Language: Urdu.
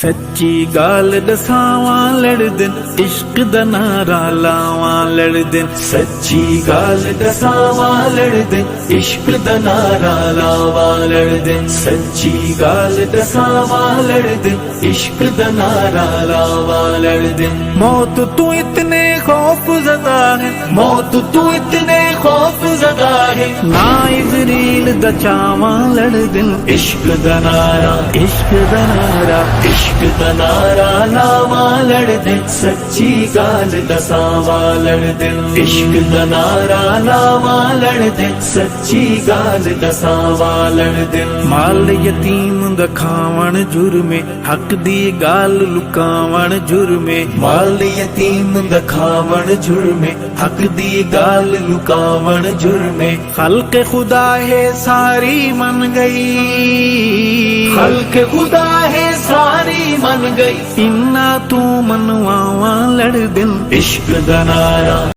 سچی گال دساواں لڑدن عشق دا نعرہ لاواں لڑدن سچی گال دساواں لڑدن عشق دا نعرہ لاواں لڑدن سچی گال دساواں لڑدن عشق دا نعرہ لاواں لڑدن موت تو اتنے خوف زدہ ہے موت تو اتنے خوف زدہ ہے نا عزریل دا چاواں لڑدن عشق دا نعرہ عشق دا نعرہ عشق دا نعرہ لاواں لڑدن سچی گال دساواں لڑدن عشق دا نعرہ لاواں لڑدن سچی گال دساواں لڑدن مال یتیم دا کھاون جرمے حق دی گال لکاون جرمے مال یتیم دا کھاون جرمے حق دی گال لکاون جرمے خلق خدا ہے ساری من گئی خلق خدا ہے ساری من گئی انا تو منواواں لڑدن عشق دا نعرہ